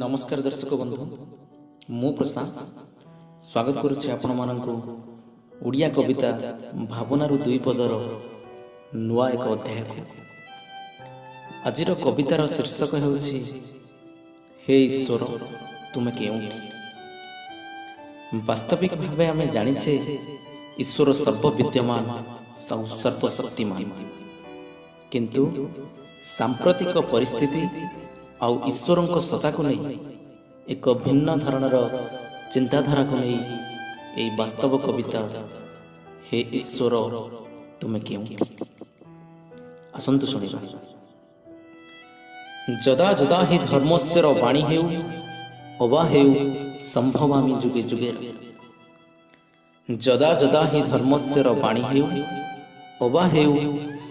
नमस्कार दर्शक बंधु मु प्रशांत स्वागत करुच्ची आपण मानक ओडिया कविता भावनारू दुई पदर नुआ एक अध्याय को आजिर कवितार शीर्षक हेउछि हे ईश्वर तुमे केउठी। वास्तविक भावे आमे जानिछे ईश्वर सर्वविद्यमान सर्वशक्तिमान, किंतु सांप्रतिक परिस्थिति आउ ईश्वर सत्ता को नहीं एक भिन्न धरणर चिंताधारा को नहीं यही वास्तव कविता हे ईश्वर तुमे केउठी। आसंतु शुणिबा। जदा जदा हि धर्मस्यर वाणी हेउ अवा हेउ संभवामि जुगे जुगे। जदा जदा हि धर्मस्यर वाणी हेउ अवा हेउ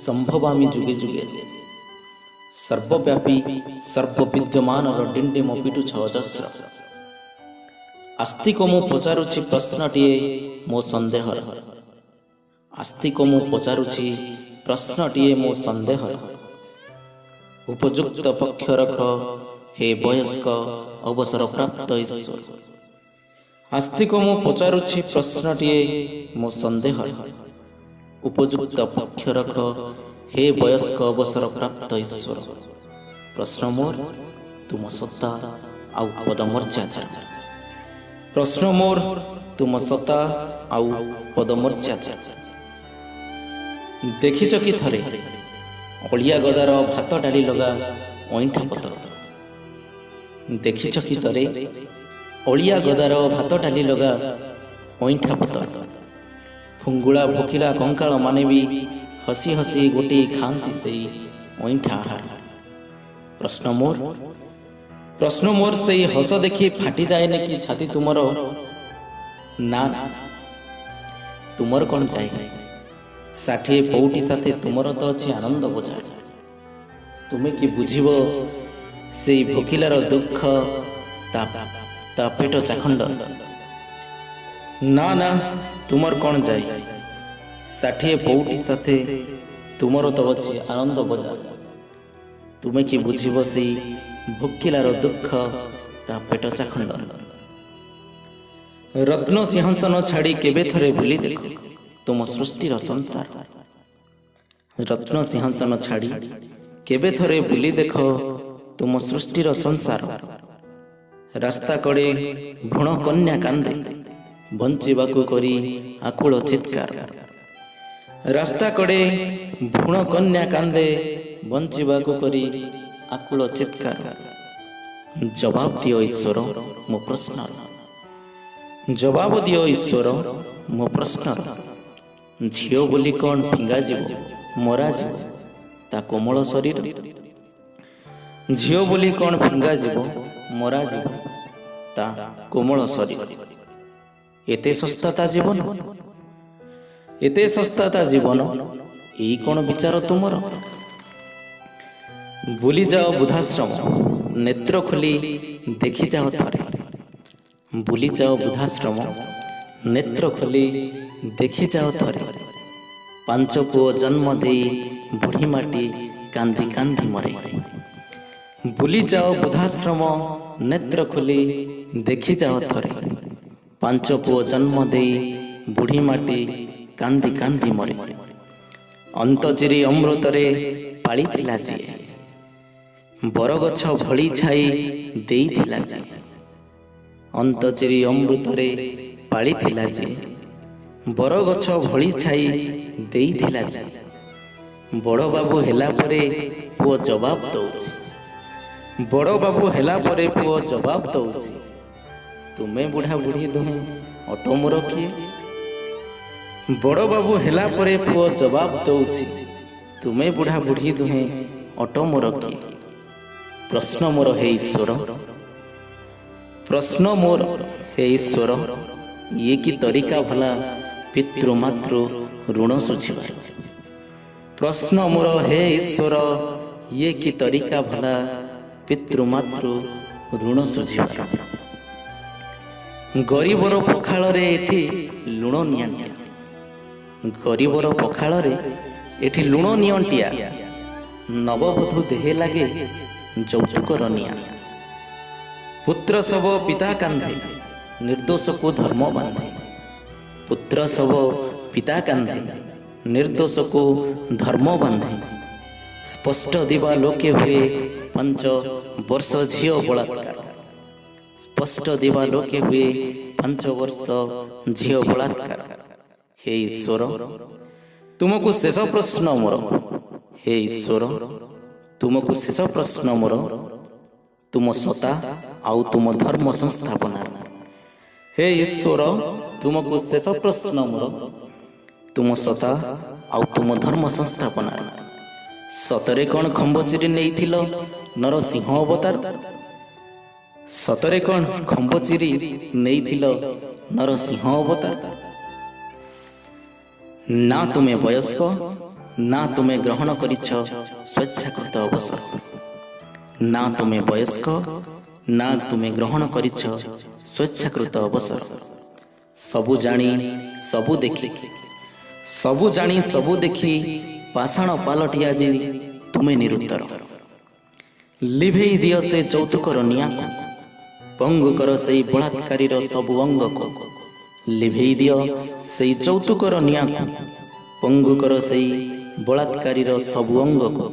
संभवामि जुगे जुगे। सर्वव्यापी सर्वविद्यमान डिंडिम पिटु छजस्र। आस्तिक मु पचारुछि प्रश्नटिए मो संदेह। आस्तिक मु पचारुछि प्रश्नटिए मो संदेह। उपयुक्त पक्ष रख हे वयस्क अवसर प्राप्त ईश्वर। आस्तिक मु पचारुछि प्रश्नटिए मो संदेह। उपयुक्त पक्ष रख हे वयस्क अवसर प्राप्त ईश्वर। प्रश्न मोर तुम सत्ता आउ पदमर्यादा। प्रश्न मोर तुम सत्ता आउ पदमर्यादा। देखिच कि थरे अलिया गदार भात डाली लगा अईठा पतर। देखिच कि थरे अलिया गदार भात डाली लगा अईठा पतर। फुंगुला भोकिला कंकाल माने भी हसी हसी गोटे खाती से अईठा आहार। प्रश्न मोर से हस देखी फाटी जाए न कि छाती तुमर। ना तुमर कौन जाए। 60 पौटी साथे तुमर तो अच्छे आनंद बोझा। तुम्हें कि बुझिब से भोकिलार दुख ता पेट चाखंड। ना ना तुमर कौन जाए। 60 पौटी साथे तुमर तो अच्छे आनंद बोझा। तुम्हें कि बुझिब से भोकिलार दुख ता पेट चाखंड। रत्न सिंहासन छाड़ी केबे थरे बुली देख तुम सृष्टिर संसार। रत्न सिंहासन छाड़ी केबे थरे बुली देख तुम सृष्टिर संसार। रास्ता कड़े भृण कन्या कांदे बंचिबाकू करी आकुल चित्कार। रास्ता कड़े भृण कन्या कांदे बंचिबाकू करी आकुल चित्कार। जवाब दियो ईश्वर मो प्रश्न। जवाब दियो ईश्वर मो प्रश्न। झियो बोली कौन फिंगा जीव मरा जीव ता कोमल शरीर। झियो बोली कौन फिंगा जीव मरा जीव ता कोमल शरीर। एते सस्ता जीवन एते सस्ता जीवन यही कौन विचार तुमर। भूली जाओ बुधाश्रम नेत्र खोली देखी जाओ थरे। भूली जाओ बुधाश्रम नेत्र खोली देखी जाओ थरे। 5 पुओ जन्म दे बुढ़ी माटी कांदी कांदी मरे। भूली जाओ बुधाश्रम नेत्र खोली देखी जाओ थरे। 5 पुओ जन्म दे बुढ़ी माटी कांदी कांदी मरे। अंतचिरी अमृतरे पाली थिला जे बरगछ भली छाई देई थिला जे। अंतचिरी अमृतरे पाली थिला जे बरगछ भली छाई देई थिला जे। बड़ बाबू हेला परे पुओ जवाब दउछि। बड़ बाबू हेला परे पुओ जवाब दउछि। तुमे बुढ़ा बुढ़ी दुहे ऑटो मोर किए। बड़ बाबू हेला परे पुओ जवाब दउछि। तुमे बुढ़ा बुढ़ी दुहे ऑटो मोर किए। प्रश्न मोर हे ईश्वर। प्रश्न मोर हे ईश्वर ये कि तरीका भला पितृमातृ ऋण सुझिबार। प्रश्न मोर हे ईश्वर ये कि तरीका भला पितृमातृ ऋण सुझिबार। गरीबर पखाल रे एठी लुण नियांटिया। गरीबर पखाल रे एठी लुण नियांटिया। नवबधू देहे लागे ଯୌତୁକର ନିଆଁ। ପୁତ୍ର ଶବ ପିତା କାନ୍ଧେ ନିର୍ଦ୍ଦୋଷକୁ ଧର୍ମ ବାନ୍ଧେ। ପୁତ୍ର ଶବ ପିତା କାନ୍ଧେ ନିର୍ଦ୍ଦୋଷକୁ ଧର୍ମ ବାନ୍ଧେ। ସ୍ପଷ୍ଟ ଦିବା ଲୋକେ ହୁଏ 5 ବର୍ଷ ଝିଅ ବଳାତ୍କାର। ସ୍ପଷ୍ଟ ଦିବା ଲୋକେ ହୁଏ 5 ବର୍ଷ ଝିଅ ବଳାତ୍କାର। ହେ ଈଶ୍ୱର ତୁମକୁ ଶେଷ ପ୍ରଶ୍ନ ମୋର। ହେ ଈଶ୍ୱର ତୁମକୁ ଶେଷ ପ୍ରଶ୍ନ ମୋର। ତୁମ ସତ୍ତା ଆଉ ତୁମ ଧର୍ମ ସଂସ୍ଥାପନାର। ହେ ଈଶ୍ୱର ତୁମକୁ ଶେଷ ପ୍ରଶ୍ନ ମୋର। ତୁମ ସତ୍ତା ଆଉ ତୁମ ଧର୍ମ ସଂସ୍ଥାପନାର। ସତରେ କ'ଣ ଖମ୍ବ ଚିରି ନେଇଥିଲ ନରସିଂହ ଅବତାର? ସତରେ କ'ଣ ଖମ୍ବ ଚିରି ନେଇଥିଲ ନରସିଂହ ଅବତାର? ନା ତୁମେ ବୟସ୍କ ନା ତୁମେ ଗ୍ରହଣ କରିଛ ସ୍ୱେଚ୍ଛାକୃତ ଅବସର। ନା ତୁମେ ବୟସ୍କ ନା ତୁମେ ଗ୍ରହଣ କରିଛ ସ୍ୱେଚ୍ଛାକୃତ ଅବସର। ସବୁ ଜାଣି ସବୁ ଦେଖି ସବୁ ଜାଣି ସବୁ ଦେଖି ପାଷାଣ ପାଲଟି ଆଜି ତୁମେ ନିରୁତ୍ତର। ଲିଭେଇ ଦିଅ ସେ ଯୌତୁକର ନିଆଁକୁ। ପଙ୍ଗୁ କର ସେଇ ବଳାତ୍କାରୀର ସବୁ ଅଙ୍ଗକୁ। ଲିଭେଇ ଦିଅ ସେଇ ଯୌତୁକର ନିଆଁକୁ। ପଙ୍ଗୁ କର ସେଇ ବଳାତ୍କାରୀର ସବୁ ଅଙ୍ଗକୁ।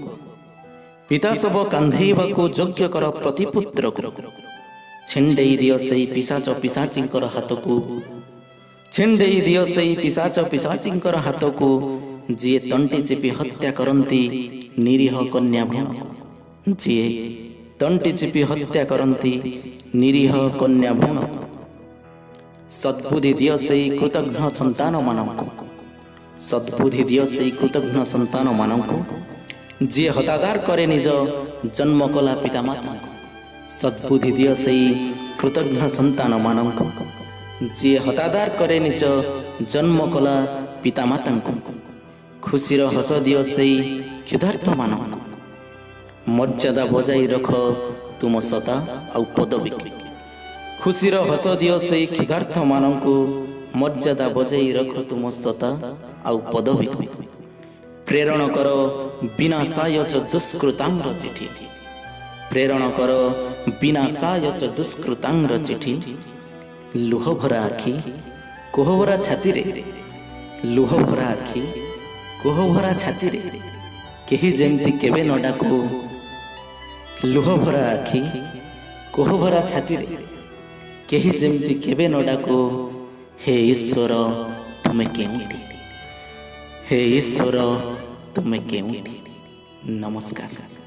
ପିତା ଶବ କାନ୍ଧେଇବାକୁ ଯୋଗ୍ୟ କର ପ୍ରତିପୁତ୍ରକୁ। ଛିଣ୍ଡେଇ ଦିଅ ସେଇ ପିଶାଚ ପିଶାଚୀଙ୍କର ହାତକୁ। ଛିଣ୍ଡେଇ ଦିଅ ସେଇ ପିଶାଚ ପିଶାଚୀଙ୍କର ହାତକୁ। ଯିଏ ତଣ୍ଟି ଚିପି ହତ୍ୟା କରନ୍ତି ନିରୀହ କନ୍ୟା ଭ୍ରୂଣକୁ। ଯିଏ ତଣ୍ଟି ଚିପି ହତ୍ୟା କରନ୍ତି ନିରୀହ କନ୍ୟା ଭ୍ରୂଣକୁ। ସଦ୍ବୁଦ୍ଧି ଦିଅ ସେଇ କୃତଘ୍ନ ସନ୍ତାନମାନଙ୍କୁ। ସଦ୍ବୁଦ୍ଧି ଦିଅ ସେଇ କୃତଘ୍ନ ସନ୍ତାନମାନଙ୍କୁ। ଯିଏ ହତାଦାର କରେ ନିଜ ଜନ୍ମ କଲା ପିତାମାତାଙ୍କୁ। ସଦ୍ବୁଦ୍ଧି ଦିଅ ସେଇ କୃତଘ୍ନ ସନ୍ତାନମାନଙ୍କୁ। ଯିଏ ହତାଦାର କରେ ନିଜ ଜନ୍ମ କଲା ପିତାମାତାଙ୍କୁ। ଖୁସିର ହସ ଦିଅ ସେଇ କ୍ଷୁଧାର୍ତ୍ତମାନଙ୍କୁ। ମର୍ଯ୍ୟାଦା ବଜାଇ ରଖ ତୁମ ସତ୍ତା ଆଉ ପଦବୀକୁ। ଖୁସିର ହସ ଦିଅ ସେଇ କ୍ଷୁଧାର୍ତ୍ତମାନଙ୍କୁ। ମର୍ଯ୍ୟାଦା ବଜାଇ ରଖ ତୁମ ସତ୍ତା ଆଉ ପଦବୀକୁ। ପ୍ରେରଣ କର ବିନାଶାୟ ଚ ଦୁଷ୍କୃତାଙ୍ଗ ଚିଠି। ପ୍ରେରଣ କର ବିନାଶାୟ ଚ ଦୁଷ୍କୃତାଙ୍ଗ ଚିଠି। ଲୁହ ଭରା ଆଖି କୋହ ଭରା ଛାତିରେ। ଲୁହ ଭରା ଆଖି କୋହ ଭରା ଛାତିରେ କେହି ଯେମିତି କେବେ ନ ଡାକୁ। ଲୁହ ଭରା ଆଖି କୋହ ଭରା ଛାତିରେ କେହି ଯେମିତି କେବେ ନ ଡାକୁ। ହେ ଈଶ୍ୱର ତୁମେ କେଉଁଠି? ହେ ଈଶ୍ୱର ତୁମେ କେଉଁଠି? ନମସ୍କାର।